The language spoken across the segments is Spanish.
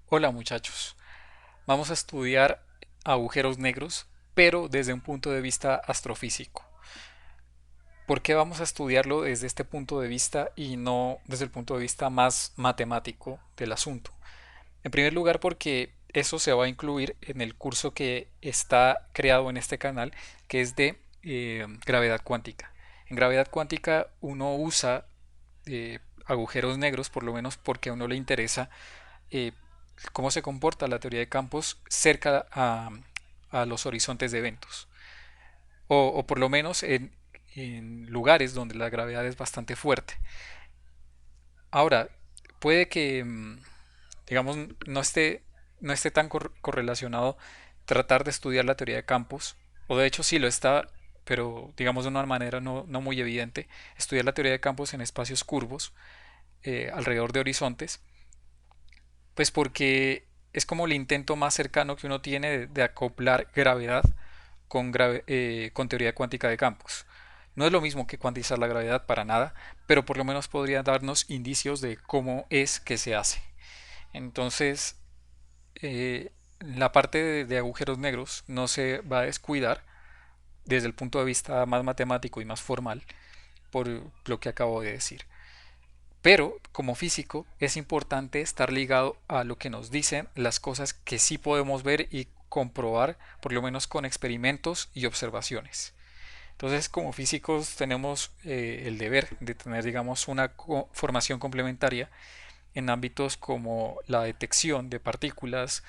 Hola muchachos, vamos a estudiar agujeros negros, pero desde un punto de vista astrofísico. ¿Por qué vamos a estudiarlo desde este punto de vista y no desde el punto de vista más matemático del asunto? En primer lugar, porque eso se va a incluir en el curso que está creado en este canal, que es de gravedad cuántica. En gravedad cuántica uno usa agujeros negros, por lo menos porque a uno le interesa eh, cómo se comporta la teoría de campos cerca a los horizontes de eventos, o por lo menos en lugares donde la gravedad es bastante fuerte. Ahora, puede que, digamos, no esté tan correlacionado tratar de estudiar la teoría de campos, o de hecho sí lo está, pero digamos de una manera no muy evidente, estudiar la teoría de campos en espacios curvos alrededor de horizontes, pues porque es como el intento más cercano que uno tiene de acoplar gravedad con teoría cuántica de campos. No es lo mismo que cuantizar la gravedad para nada, pero por lo menos podría darnos indicios de cómo es que se hace. Entonces, la parte de agujeros negros no se va a descuidar desde el punto de vista más matemático y más formal por lo que acabo de decir. Pero como físico es importante estar ligado a lo que nos dicen las cosas que sí podemos ver y comprobar, por lo menos con experimentos y observaciones. Entonces, como físicos tenemos el deber de tener, digamos, una formación complementaria en ámbitos como la detección de partículas,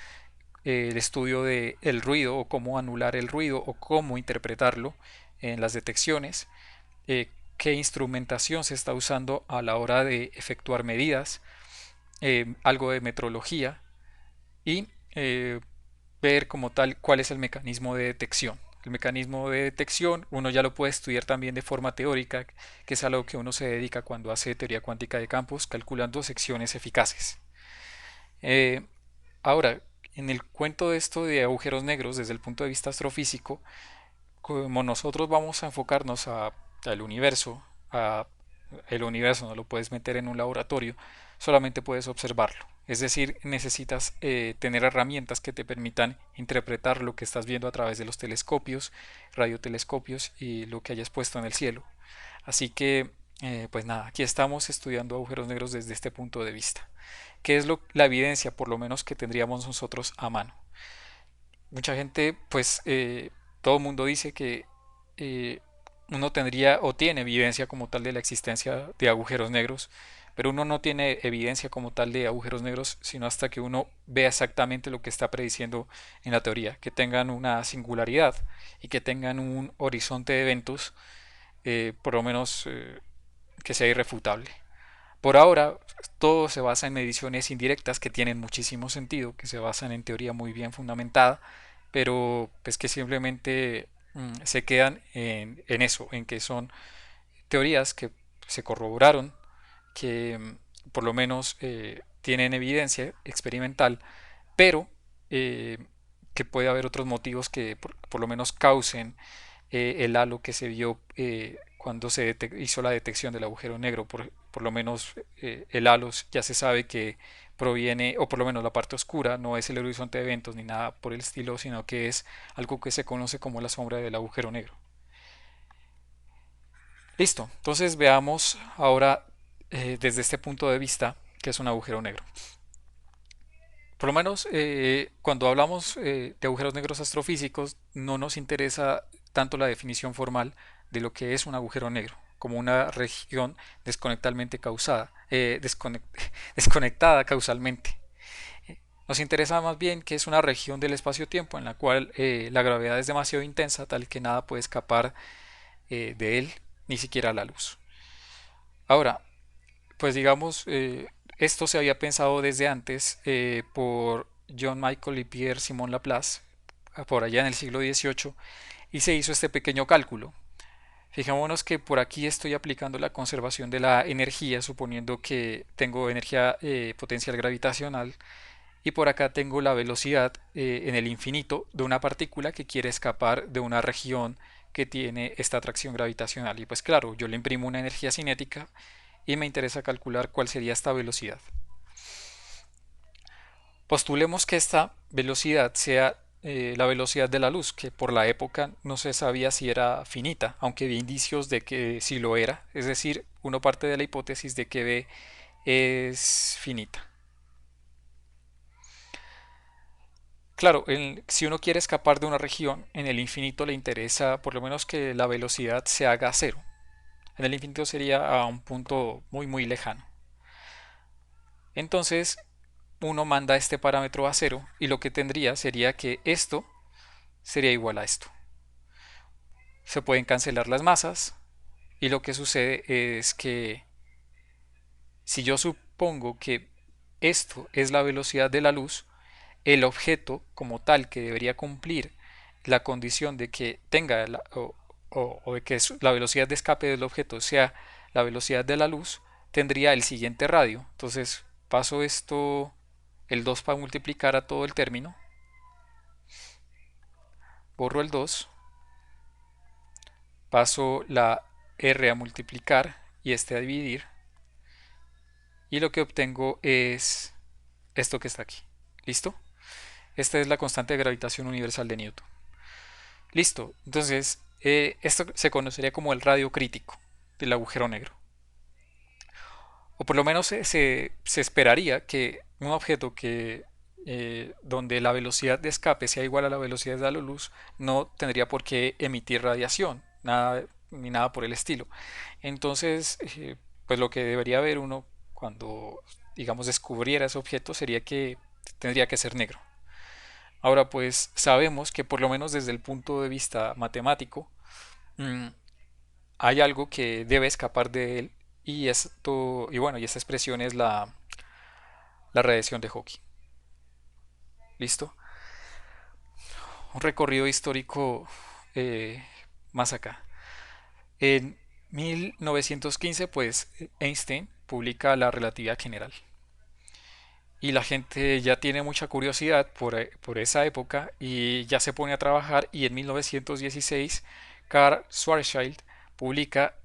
el estudio de el ruido o cómo anular el ruido o cómo interpretarlo en las detecciones, qué instrumentación se está usando a la hora de efectuar medidas, algo de metrología y ver como tal cuál es el mecanismo de detección. El mecanismo de detección uno ya lo puede estudiar también de forma teórica, que es a lo que uno se dedica cuando hace teoría cuántica de campos, calculando secciones eficaces. Eh, Ahora, en el cuento de esto de agujeros negros desde el punto de vista astrofísico, como nosotros vamos a enfocarnos al universo, el universo no lo puedes meter en un laboratorio, solamente puedes observarlo. Es decir, necesitas tener herramientas que te permitan interpretar lo que estás viendo a través de los telescopios, radiotelescopios y lo que hayas puesto en el cielo. Así que, pues nada, aquí estamos estudiando agujeros negros desde este punto de vista. ¿Qué es la evidencia, por lo menos, que tendríamos nosotros a mano? Mucha gente, pues, todo el mundo dice que eh, uno tendría o tiene evidencia como tal de la existencia de agujeros negros, pero uno no tiene evidencia como tal de agujeros negros, sino hasta que uno vea exactamente lo que está prediciendo en la teoría, que tengan una singularidad y que tengan un horizonte de eventos, por lo menos que sea irrefutable. Por ahora, todo se basa en mediciones indirectas que tienen muchísimo sentido, que se basan en teoría muy bien fundamentada, pero pues que simplemente se quedan en eso, en que son teorías que se corroboraron, que por lo menos tienen evidencia experimental, pero eh, que puede haber otros motivos que por lo menos causen el halo que se vio cuando se hizo la detección del agujero negro. Por lo menos el halo ya se sabe que proviene, o por lo menos la parte oscura, no es el horizonte de eventos ni nada por el estilo, sino que es algo que se conoce como la sombra del agujero negro. Listo, entonces veamos ahora desde este punto de vista que es un agujero negro. Por lo menos cuando hablamos de agujeros negros astrofísicos no nos interesa tanto la definición formal de lo que es un agujero negro, como una región desconectalmente desconectada causalmente. Nos interesa más bien que es una región del espacio-tiempo en la cual la gravedad es demasiado intensa, tal que nada puede escapar de él, ni siquiera la luz. Ahora, pues digamos, esto se había pensado desde antes por John Michael y Pierre Simon Laplace, por allá en el siglo XVIII, y se hizo este pequeño cálculo. Fijémonos que por aquí estoy aplicando la conservación de la energía, suponiendo que tengo energía potencial gravitacional, y por acá tengo la velocidad en el infinito de una partícula que quiere escapar de una región que tiene esta atracción gravitacional. Y pues claro, yo le imprimo una energía cinética y me interesa calcular cuál sería esta velocidad. Postulemos que esta velocidad sea la velocidad de la luz, que por la época no se sabía si era finita, aunque había indicios de que sí lo era. Es decir, uno parte de la hipótesis de que B es finita. Claro, si uno quiere escapar de una región, en el infinito le interesa por lo menos que la velocidad se haga cero. En el infinito sería a un punto muy lejano. Entonces, uno manda este parámetro a cero y lo que tendría sería que esto sería igual a esto. Se pueden cancelar las masas y lo que sucede es que si yo supongo que esto es la velocidad de la luz, el objeto como tal que debería cumplir la condición de que tenga o de que la velocidad de escape del objeto sea la velocidad de la luz, tendría el siguiente radio. Entonces paso esto, el 2 para multiplicar a todo el término, borro el 2, paso la R a multiplicar y este a dividir, y lo que obtengo es esto que está aquí. ¿Listo? Esta es la constante de gravitación universal de Newton. Listo. Entonces, esto se conocería como el radio crítico del agujero negro. O por lo menos se esperaría que un objeto que donde la velocidad de escape sea igual a la velocidad de la luz no tendría por qué emitir radiación, nada, ni nada por el estilo. Entonces, pues lo que debería ver uno cuando, digamos, descubriera ese objeto sería que tendría que ser negro. Ahora, pues sabemos que por lo menos desde el punto de vista matemático, mm, hay algo que debe escapar de él y esto, y bueno, y esta expresión es la radiación de Hawking. ¿Listo? Un recorrido histórico eh, más acá. En 1915, pues Einstein publica la relatividad general. Y la gente ya tiene mucha curiosidad por esa época y ya se pone a trabajar y en 1916 Karl Schwarzschild publica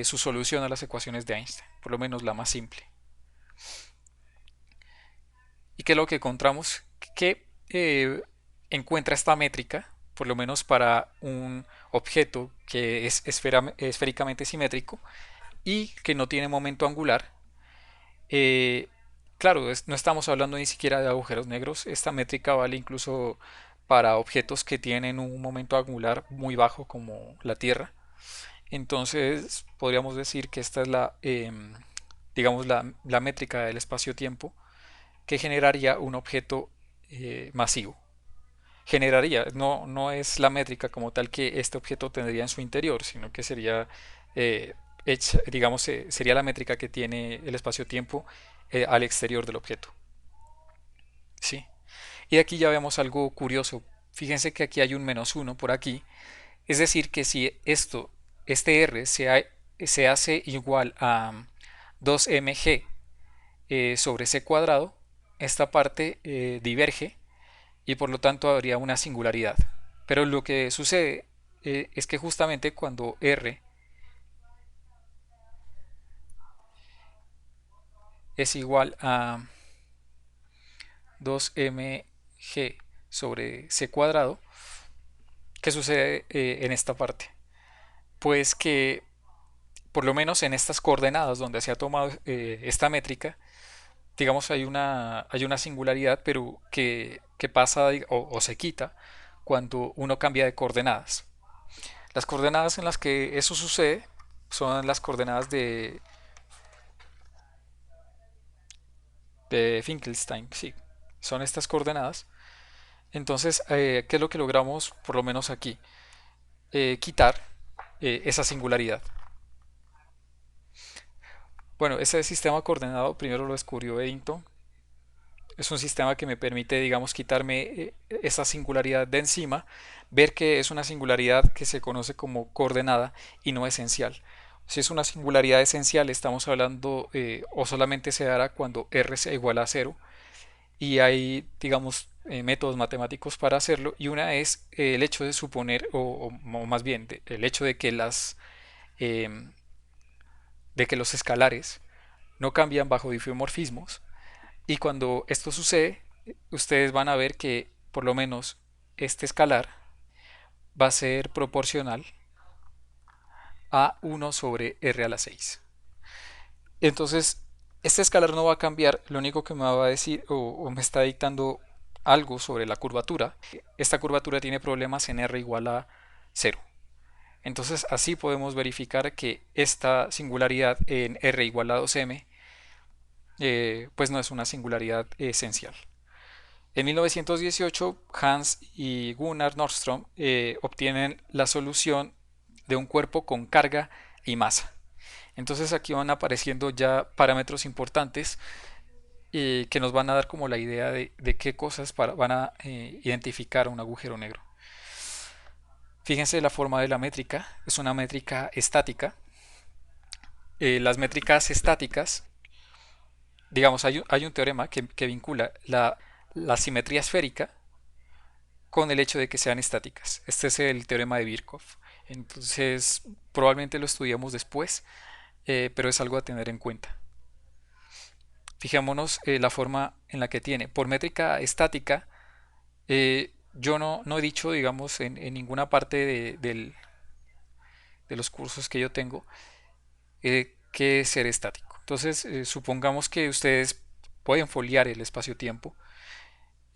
su solución a las ecuaciones de Einstein, por lo menos la más simple. ¿Y qué es lo que encontramos? Que encuentra esta métrica, por lo menos para un objeto que es esféricamente simétrico y que no tiene momento angular. Eh, claro, no estamos hablando ni siquiera de agujeros negros. Esta métrica vale incluso para objetos que tienen un momento angular muy bajo como la Tierra. Entonces podríamos decir que esta es digamos, la métrica del espacio-tiempo que generaría un objeto masivo. Generaría, no es la métrica como tal que este objeto tendría en su interior, sino que sería, digamos, sería la métrica que tiene el espacio-tiempo al exterior del objeto. ¿Sí? Y aquí ya vemos algo curioso. Fíjense que aquí hay un menos uno por aquí. Es decir, que si este R se hace igual a 2mg sobre c cuadrado, esta parte diverge y por lo tanto habría una singularidad. Pero lo que sucede es que justamente cuando R es igual a 2mg sobre c cuadrado, ¿qué sucede en esta parte? Pues que por lo menos en estas coordenadas donde se ha tomado esta métrica, digamos hay una singularidad, pero que pasa o se quita cuando uno cambia de coordenadas. Las coordenadas en las que eso sucede son las coordenadas de Finkelstein, sí, son estas coordenadas. Entonces, ¿qué es lo que logramos por lo menos aquí? Quitar esa singularidad. Bueno, ese sistema coordenado primero lo descubrió Eddington. Es un sistema que me permite, digamos, quitarme esa singularidad de encima, ver que es una singularidad que se conoce como coordenada y no esencial. Si es una singularidad esencial, estamos hablando o solamente se dará cuando r sea igual a cero y hay, digamos, métodos matemáticos para hacerlo y una es el hecho de suponer o más bien el hecho em, de que los escalares no cambian bajo difeomorfismos y cuando esto sucede ustedes van a ver que por lo menos este escalar va a ser proporcional a 1 sobre r a la 6. Entonces, este escalar no va a cambiar, lo único que me va a decir o me está dictando algo sobre la curvatura. Esta curvatura tiene problemas en r igual a 0. Entonces, así podemos verificar que esta singularidad en r igual a 2m pues no es una singularidad esencial. En 1918, Hans y Gunnar Nordström obtienen la solución de un cuerpo con carga y masa. Entonces aquí van apareciendo ya parámetros importantes que nos van a dar como la idea de qué cosas van a identificar un agujero negro. Fíjense la forma de la métrica, es una métrica estática. Las métricas estáticas, digamos, hay un teorema que vincula la simetría esférica con el hecho de que sean estáticas. Este es el teorema de Birkhoff. Entonces, probablemente lo estudiamos después, pero es algo a tener en cuenta. Fijémonos la forma en la que tiene. Por métrica estática, yo no he dicho, digamos, en ninguna parte de los cursos que yo tengo, qué es ser estático. Entonces, supongamos que ustedes pueden foliar el espacio-tiempo.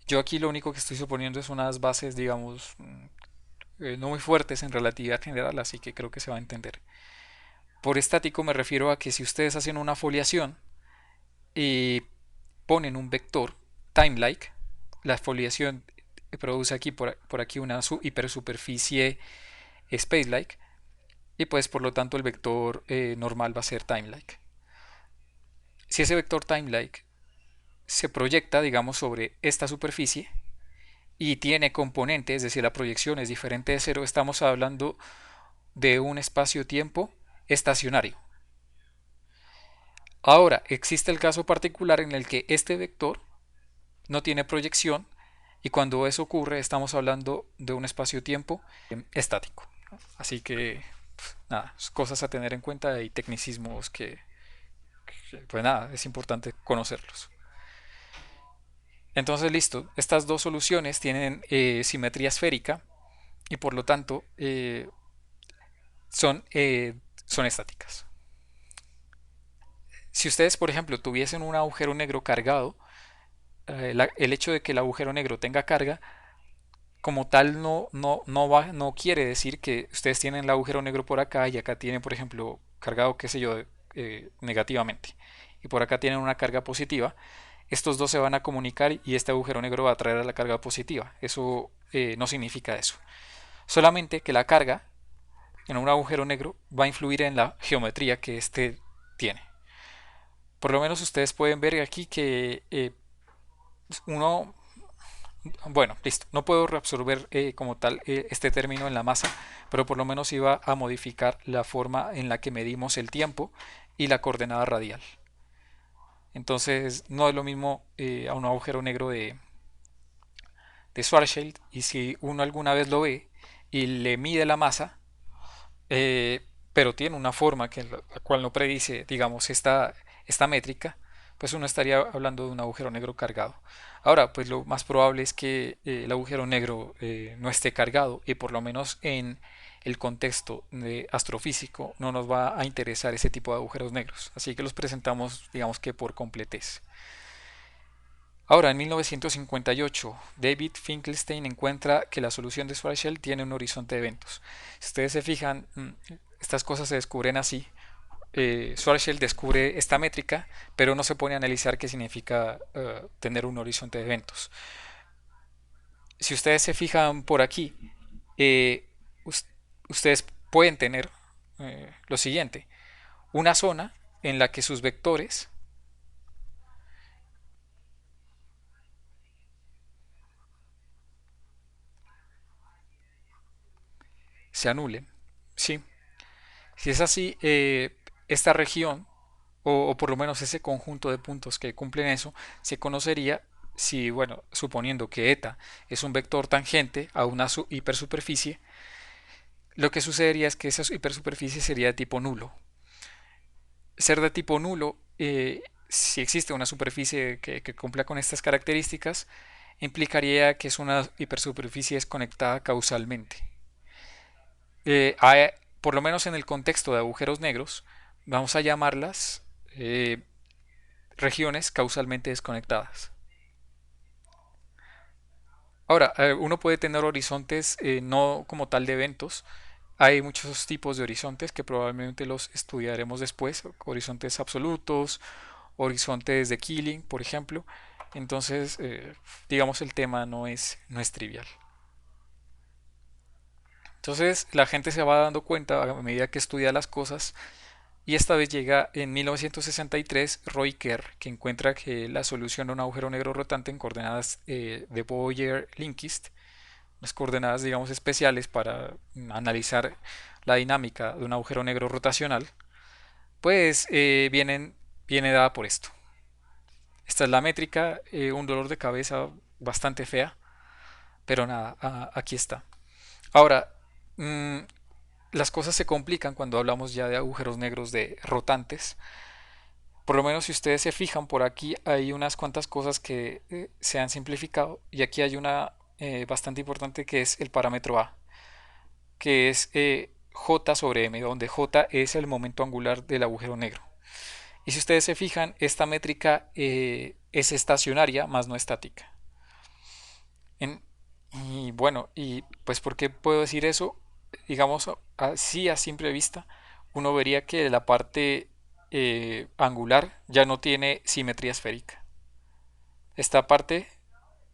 Yo aquí lo único que estoy suponiendo es unas bases, digamos, no muy fuertes en relatividad general, así que creo que se va a entender. Por estático me refiero a que si ustedes hacen una foliación y ponen un vector time-like, la foliación produce aquí por aquí una hipersuperficie space-like y pues por lo tanto el vector normal va a ser time-like. Si ese vector time-like se proyecta, digamos, sobre esta superficie y tiene componentes, es decir, la proyección es diferente de cero, estamos hablando de un espacio-tiempo estacionario. Ahora, existe el caso particular en el que este vector no tiene proyección y cuando eso ocurre estamos hablando de un espacio-tiempo estático. Así que, nada, cosas a tener en cuenta y tecnicismos pues nada, es importante conocerlos. Entonces, listo, estas dos soluciones tienen simetría esférica y por lo tanto son, son estáticas. Si ustedes, por ejemplo, tuviesen un agujero negro cargado, el hecho de que el agujero negro tenga carga, como tal, no quiere decir que ustedes tienen el agujero negro por acá y acá tienen, por ejemplo, cargado, qué sé yo, negativamente, y por acá tienen una carga positiva. Estos dos se van a comunicar y este agujero negro va a traer a la carga positiva. Eso no significa eso. Solamente que la carga en un agujero negro va a influir en la geometría que éste tiene. Por lo menos ustedes pueden ver aquí que uno, bueno, listo, no puedo reabsorber como tal este término en la masa, pero por lo menos iba a modificar la forma en la que medimos el tiempo y la coordenada radial. Entonces no es lo mismo a un agujero negro de Schwarzschild y si uno alguna vez lo ve y le mide la masa, pero tiene una forma que la cual no predice, digamos, esta métrica, pues uno estaría hablando de un agujero negro cargado. Ahora, pues lo más probable es que el agujero negro no esté cargado y por lo menos en el contexto de astrofísico no nos va a interesar ese tipo de agujeros negros. Así que los presentamos, digamos que por completez. Ahora, en 1958, David Finkelstein encuentra que la solución de Schwarzschild tiene un horizonte de eventos. Si ustedes se fijan, estas cosas se descubren así. Schwarzschild descubre esta métrica, pero no se pone a analizar qué significa tener un horizonte de eventos. Si ustedes se fijan por aquí, eh, us- ustedes pueden tener lo siguiente, una zona en la que sus vectores se anulen. ¿Sí? Si es así, esta región, o por lo menos ese conjunto de puntos que cumplen eso, se conocería si, bueno, suponiendo que eta es un vector tangente a una hipersuperficie, lo que sucedería es que esa hipersuperficie sería de tipo nulo. Ser de tipo nulo, si existe una superficie que cumpla con estas características, implicaría que es una hipersuperficie desconectada causalmente. Por lo menos en el contexto de agujeros negros, vamos a llamarlas eh, regiones causalmente desconectadas. Ahora, uno puede tener horizontes no como tal de eventos. Hay muchos tipos de horizontes que probablemente los estudiaremos después. Horizontes absolutos, horizontes de Killing, por ejemplo. Entonces, digamos, el tema no es trivial. Entonces, la gente se va dando cuenta a medida que estudia las cosas. Y esta vez llega en 1963 Roy Kerr, que encuentra que la solución a un agujero negro rotante en coordenadas de Boyer-Linkist, las coordenadas, digamos, especiales para analizar la dinámica de un agujero negro rotacional, pues viene dada por esto. Esta es la métrica, un dolor de cabeza bastante fea, pero nada, aquí está. Ahora, mm, las cosas se complican cuando hablamos ya de agujeros negros de rotantes. Por lo menos si ustedes se fijan por aquí hay unas cuantas cosas que se han simplificado y aquí hay una bastante importante que es el parámetro A, que es J sobre M, donde J es el momento angular del agujero negro. Y si ustedes se fijan, esta métrica es estacionaria más no estática. En- y bueno, y pues ¿por qué puedo decir eso? Digamos, así a simple vista, uno vería que la parte angular ya no tiene simetría esférica. Esta parte,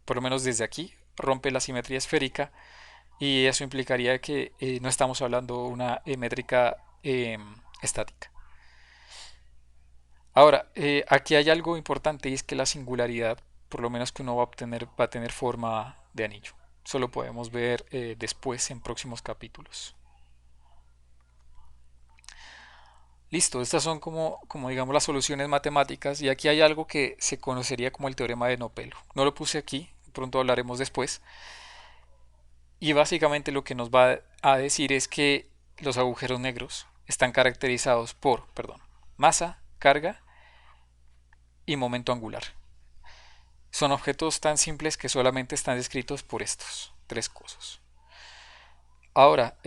por lo menos desde aquí, rompe la simetría esférica y eso implicaría que no estamos hablando de una métrica estática. Ahora, aquí hay algo importante y es que la singularidad, por lo menos que uno va a obtener, va a tener forma de anillo. Eso lo podemos ver después en próximos capítulos. Listo, estas son como digamos las soluciones matemáticas y aquí hay algo que se conocería como el teorema de Nopelo. No lo puse aquí, pronto hablaremos después. Y básicamente lo que nos va a decir es que los agujeros negros están caracterizados por, perdón, masa, carga y momento angular. Son objetos tan simples que solamente están descritos por estos tres cosas. Ahora,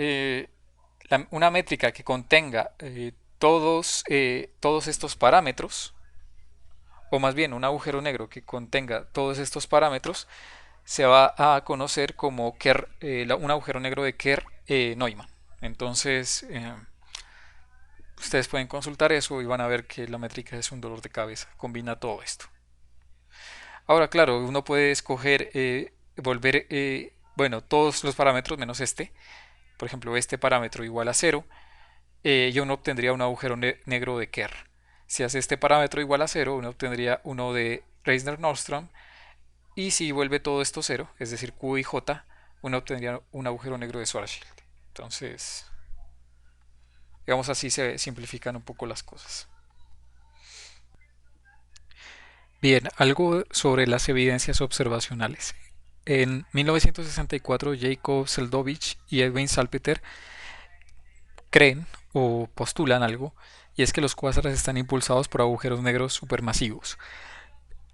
una métrica que contenga todos estos parámetros, o más bien un agujero negro que contenga todos estos parámetros, se va a conocer como un agujero negro de Kerr-Neumann. Entonces, ustedes pueden consultar eso y van a ver que la métrica es un dolor de cabeza, combina todo esto. Ahora, claro, uno puede escoger volver, bueno, todos los parámetros menos este, por ejemplo, este parámetro igual a cero, y uno obtendría un agujero negro de Kerr. Si hace este parámetro igual a cero, uno obtendría uno de Reisner-Nordström, y si vuelve todo esto cero, es decir, Q y J, uno obtendría un agujero negro de Schwarzschild. Entonces, digamos así se simplifican un poco las cosas. Bien, algo sobre las evidencias observacionales. En 1964, Jacob Seldovich y Edwin Salpeter creen o postulan algo, y es que los cuásares están impulsados por agujeros negros supermasivos.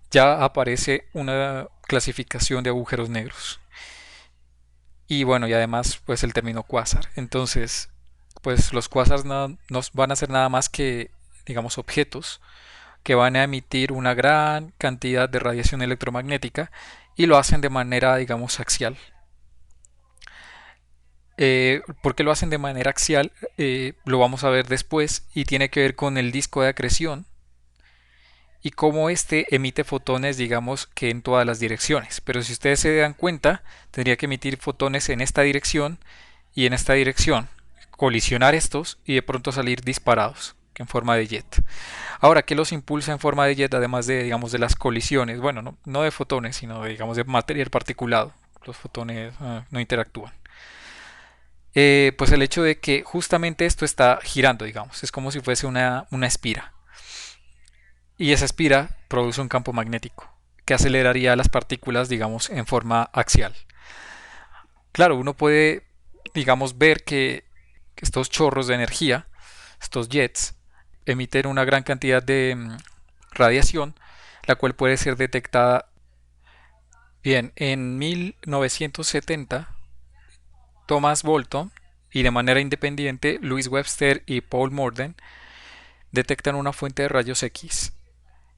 Ya aparece una clasificación de agujeros negros. Y bueno, y además, pues el término cuásar. Entonces, pues los cuásares no van a ser nada más que, digamos, objetos que van a emitir una gran cantidad de radiación electromagnética y lo hacen de manera, digamos, axial. ¿Por qué lo hacen de manera axial? Lo vamos a ver después y tiene que ver con el disco de acreción y cómo este emite fotones, digamos, que en todas las direcciones. Pero si ustedes se dan cuenta, tendría que emitir fotones en esta dirección y en esta dirección, colisionar estos y de pronto salir disparados en forma de jet. Ahora, ¿qué los impulsa en forma de jet además de, digamos, de las colisiones? Bueno, no de fotones, sino de, digamos, de material particulado. Los fotones no interactúan. Pues el hecho de que justamente esto está girando, digamos, es como si fuese una espira. Y esa espira produce un campo magnético que aceleraría las partículas, digamos, en forma axial. Claro, uno puede, digamos, ver que estos chorros de energía, estos jets, emiten una gran cantidad de radiación, la cual puede ser detectada Bien, en 1970, Thomas Bolton y de manera independiente Louis Webster y Paul Morden detectan una fuente de rayos X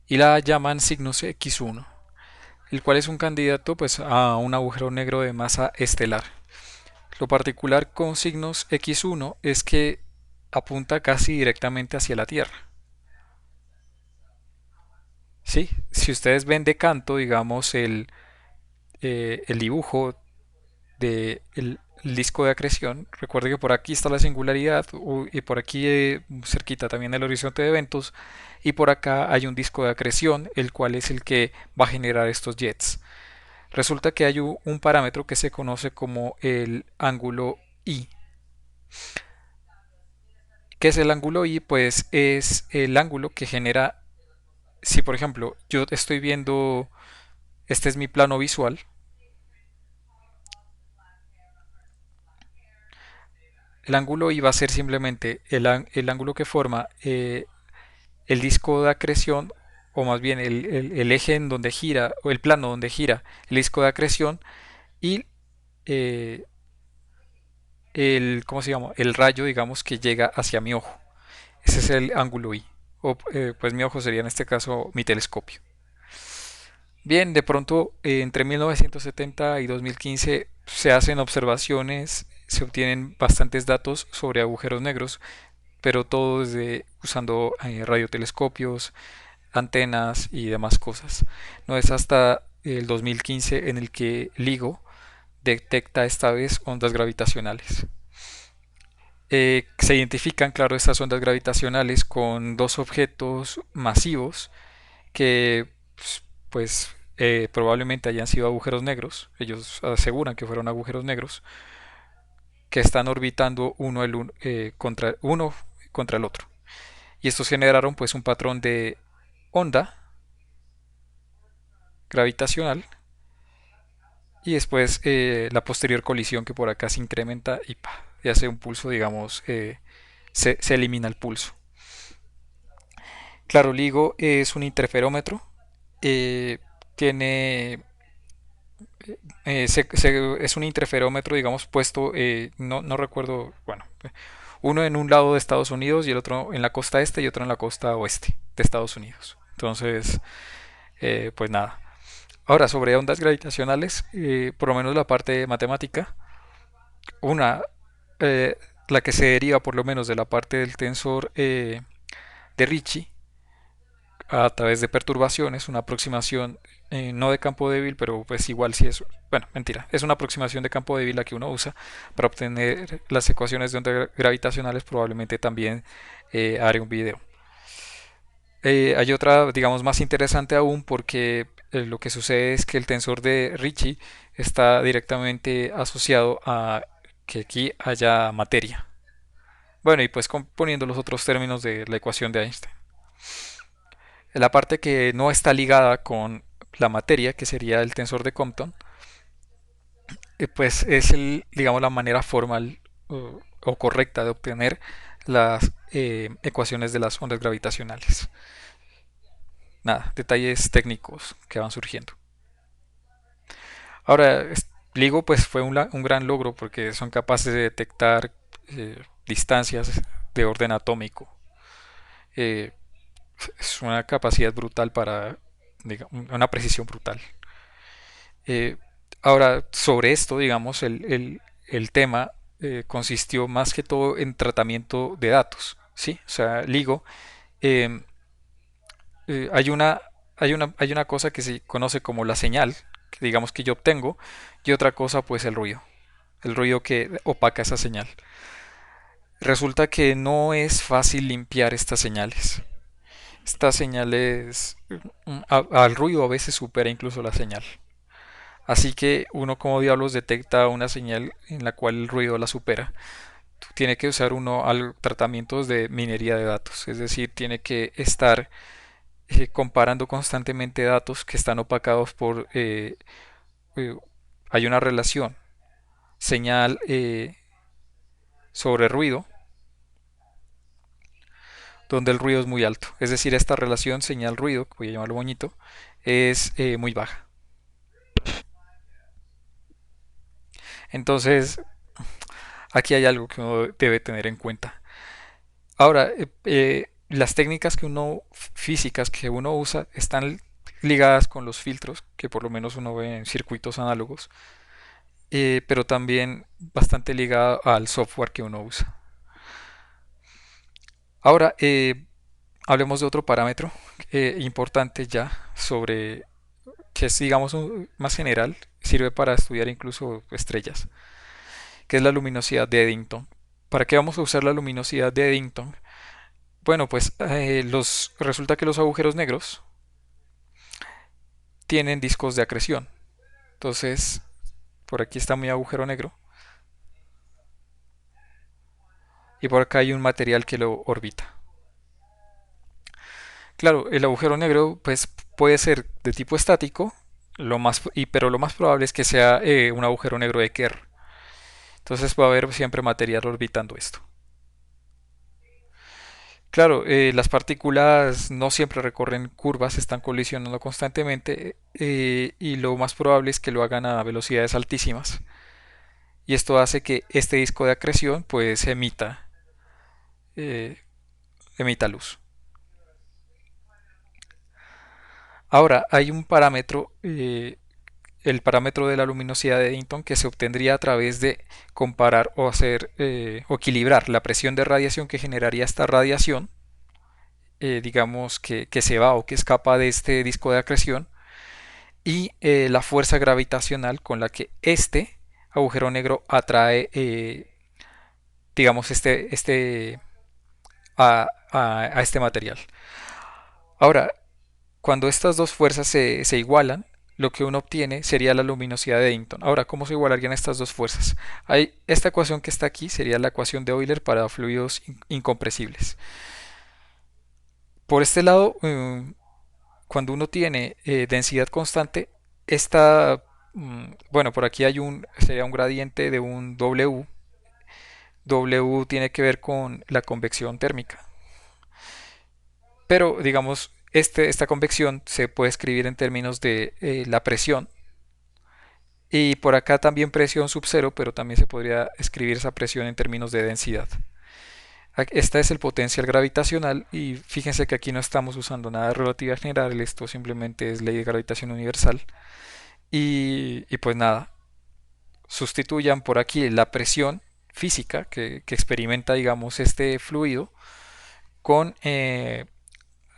y la llaman Cygnus X1, el cual es un candidato pues a un agujero negro de masa estelar. Lo particular con Cygnus X1 es que apunta casi directamente hacia la Tierra. ¿Sí? Si ustedes ven de canto, digamos, el dibujo del el disco de acreción, recuerde que por aquí está la singularidad y por aquí cerquita también el horizonte de eventos y por acá hay un disco de acreción, el cual es el que va a generar estos jets. Resulta que hay un parámetro que se conoce como el ángulo I. ¿Qué es el ángulo I? Pues es el ángulo que genera, si por ejemplo yo estoy viendo, este es mi plano visual, el ángulo I va a ser simplemente el ángulo que forma el disco de acreción, o más bien el eje en donde gira, o el plano donde gira el disco de acreción, y eh, ¿cómo se llama? El rayo, digamos, que llega hacia mi ojo. Ese es el ángulo I. O pues mi ojo sería en este caso mi telescopio. Bien, de pronto entre 1970 y 2015 se hacen observaciones, se obtienen bastantes datos sobre agujeros negros, pero todo desde usando radiotelescopios, antenas y demás cosas. No es hasta el 2015 en el que LIGO detecta esta vez ondas gravitacionales. Se identifican, claro, estas ondas gravitacionales con dos objetos masivos que probablemente hayan sido agujeros negros. Ellos aseguran que fueron agujeros negros que están orbitando uno contra el otro. Y estos generaron pues un patrón de onda gravitacional y después la posterior colisión que por acá se incrementa y, ¡pa! Y hace un pulso, digamos, se elimina el pulso. Claro, LIGO es un interferómetro, eh, tiene, es un interferómetro, digamos, puesto, no recuerdo, bueno, uno en un lado de Estados Unidos y el otro en la costa este y otro en la costa oeste de Estados Unidos. Entonces, pues nada. Ahora, sobre ondas gravitacionales, por lo menos la parte matemática, una, eh, la que se deriva por lo menos de la parte del tensor de Ricci a través de perturbaciones, una aproximación no de campo débil, pero pues igual si es, bueno, mentira, es una aproximación de campo débil la que uno usa para obtener las ecuaciones de ondas gravitacionales, probablemente también haré un video. Hay otra, digamos, más interesante aún porque lo que sucede es que el tensor de Ricci está directamente asociado a que aquí haya materia. Bueno, y pues poniendo los otros términos de la ecuación de Einstein. La parte que no está ligada con la materia, que sería el tensor de Compton, pues es digamos, la manera formal o correcta de obtener las ecuaciones de las ondas gravitacionales. Nada, detalles técnicos que van surgiendo. Ahora, LIGO pues fue un gran logro porque son capaces de detectar distancias de orden atómico. Eh, es una capacidad brutal para, digamos, una precisión brutal. Eh, Ahora, sobre esto, digamos, el tema consistió más que todo en tratamiento de datos, ¿sí? O sea, LIGO, eh, hay una cosa que se conoce como la señal, que digamos que yo obtengo, y otra cosa, pues el ruido que opaca esa señal. Resulta que no es fácil limpiar estas señales. Estas señales, al ruido a veces supera incluso la señal. Así que uno como diablos detecta una señal en la cual el ruido la supera. Tiene que usar uno tratamientos de minería de datos, es decir, tiene que estar comparando constantemente datos que están opacados por... eh, hay una relación señal sobre ruido, donde el ruido es muy alto. Es decir, esta relación señal-ruido, que voy a llamarlo bonito, es muy baja. Entonces, aquí hay algo que uno debe tener en cuenta. Ahora, las técnicas que uno, físicas que uno usa, están ligadas con los filtros, que por lo menos uno ve en circuitos análogos, pero también bastante ligada al software que uno usa. Ahora, hablemos de otro parámetro importante ya sobre que es, digamos, más general, sirve para estudiar incluso estrellas, que es la luminosidad de Eddington. ¿Para qué vamos a usar la luminosidad de Eddington? Bueno, pues resulta que los agujeros negros tienen discos de acreción. Entonces, por aquí está mi agujero negro y por acá hay un material que lo orbita. Claro, el agujero negro pues puede ser de tipo estático, pero lo más probable es que sea un agujero negro de Kerr. Entonces va a haber siempre material orbitando esto. Claro, las partículas no siempre recorren curvas, están colisionando constantemente y lo más probable es que lo hagan a velocidades altísimas. Y esto hace que este disco de acreción pues eh, emita luz. Ahora, hay un parámetro, el parámetro de la luminosidad de Eddington, que se obtendría a través de comparar o hacer o equilibrar la presión de radiación que generaría esta radiación, digamos que se va o que escapa de este disco de acreción, y la fuerza gravitacional con la que este agujero negro atrae, digamos, a este material. Ahora, cuando estas dos fuerzas se igualan, lo que uno obtiene sería la luminosidad de Eddington. Ahora, ¿cómo se igualarían estas dos fuerzas? Esta ecuación que está aquí sería la ecuación de Euler para fluidos incompresibles. Por este lado, cuando uno tiene densidad constante, bueno, por aquí sería un gradiente de un W. W tiene que ver con la convección térmica. Pero, digamos, esta convección se puede escribir en términos de la presión. Y por acá también presión sub cero, pero también se podría escribir esa presión en términos de densidad. Esta es el potencial gravitacional y fíjense que aquí no estamos usando nada de relatividad general, esto simplemente es ley de gravitación universal. Y pues nada, sustituyan por aquí la presión física que experimenta, digamos, este fluido con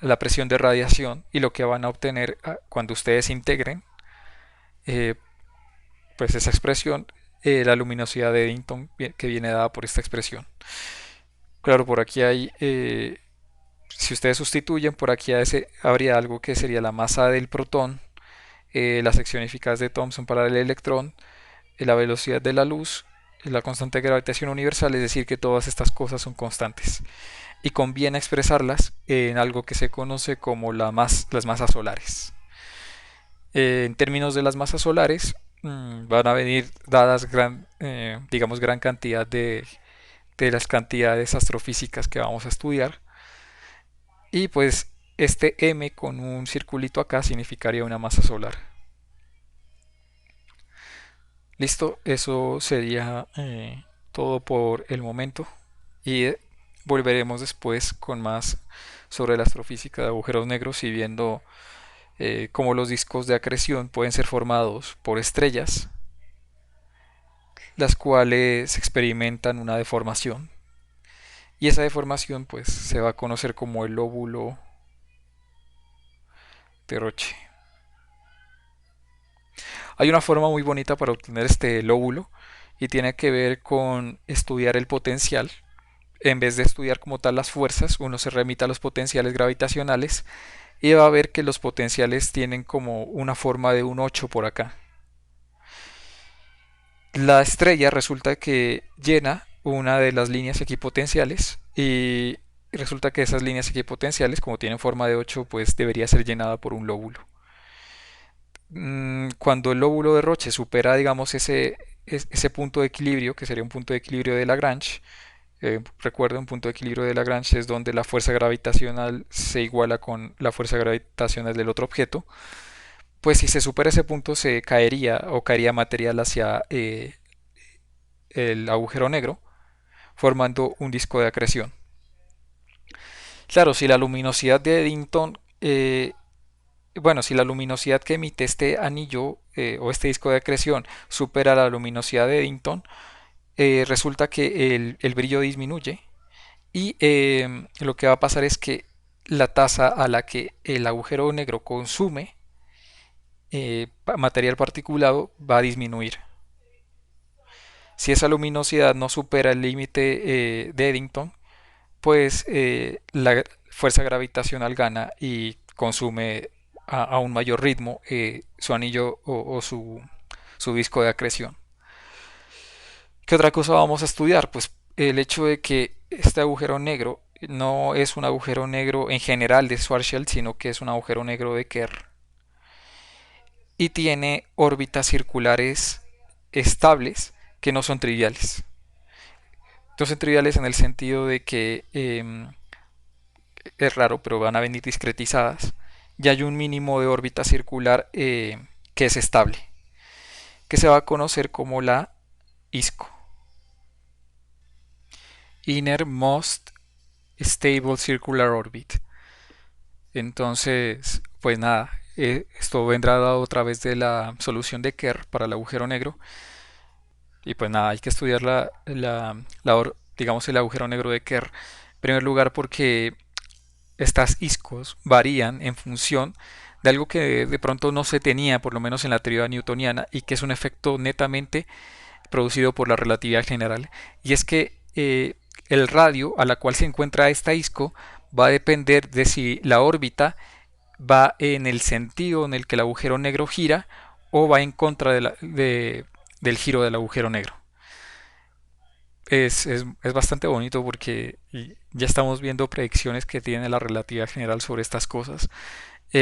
la presión de radiación y lo que van a obtener cuando ustedes integren eh, pues esa expresión, la luminosidad de Eddington que viene dada por esta expresión. Claro, por aquí si ustedes sustituyen, por aquí habría algo que sería la masa del protón, las secciones de Thomson para el electrón, la velocidad de la luz, la constante de gravitación universal, es decir, que todas estas cosas son constantes. Y conviene expresarlas en algo que se conoce como las masas solares. En términos de las masas solares, van a venir dadas digamos, gran cantidad de las cantidades astrofísicas que vamos a estudiar. Y pues este M con un circulito acá significaría una masa solar. Listo, eso sería todo por el momento. Y volveremos después con más sobre la astrofísica de agujeros negros y viendo cómo los discos de acreción pueden ser formados por estrellas, las cuales experimentan una deformación. Y esa deformación pues se va a conocer como el lóbulo de Roche. Hay una forma muy bonita para obtener este lóbulo y tiene que ver con estudiar el potencial. En vez de estudiar como tal las fuerzas, uno se remite a los potenciales gravitacionales y va a ver que los potenciales tienen como una forma de un 8 por acá. La estrella resulta que llena una de las líneas equipotenciales y resulta que esas líneas equipotenciales, como tienen forma de 8, pues debería ser llenada por un lóbulo. Cuando el lóbulo de Roche supera, digamos, ese punto de equilibrio, que sería un punto de equilibrio de Lagrange, recuerda, un punto de equilibrio de Lagrange es donde la fuerza gravitacional se iguala con la fuerza gravitacional del otro objeto, pues si se supera ese punto se caería o caería material hacia el agujero negro, formando un disco de acreción. Claro, si la luminosidad de Eddington, bueno, si la luminosidad que emite este anillo o este disco de acreción supera la luminosidad de Eddington, resulta que el brillo disminuye y lo que va a pasar es que la tasa a la que el agujero negro consume material particulado va a disminuir. Si esa luminosidad no supera el límite de Eddington, pues la fuerza gravitacional gana y consume a un mayor ritmo su anillo o su disco de acreción. ¿Qué otra cosa vamos a estudiar? Pues el hecho de que este agujero negro no es un agujero negro en general de Schwarzschild, sino que es un agujero negro de Kerr y tiene órbitas circulares estables que no son triviales. No son triviales en el sentido de que es raro, pero van a venir discretizadas. Y hay un mínimo de órbita circular que es estable, que se va a conocer como la ISCO, Innermost Stable Circular Orbit. Entonces, pues nada, esto vendrá dado a través de la solución de Kerr para el agujero negro. Y pues nada, hay que estudiar digamos, el agujero negro de Kerr. En primer lugar, porque estas iscos varían en función de algo que de pronto no se tenía, por lo menos en la teoría newtoniana, y que es un efecto netamente producido por la relatividad general. Y es que el radio a la cual se encuentra esta isco va a depender de si la órbita va en el sentido en el que el agujero negro gira o va en contra del giro del agujero negro. Es bastante bonito porque ya estamos viendo predicciones que tiene la relatividad general sobre estas cosas.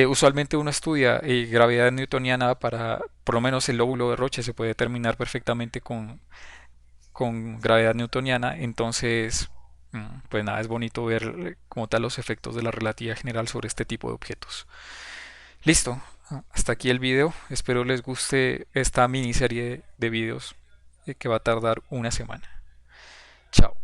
Usualmente uno estudia gravedad newtoniana para, por lo menos el lóbulo de Roche se puede determinar perfectamente con gravedad newtoniana, entonces, pues nada, es bonito ver como tal los efectos de la relatividad general sobre este tipo de objetos. Listo, hasta aquí el video, espero les guste esta miniserie de videos que va a tardar una semana. Chao.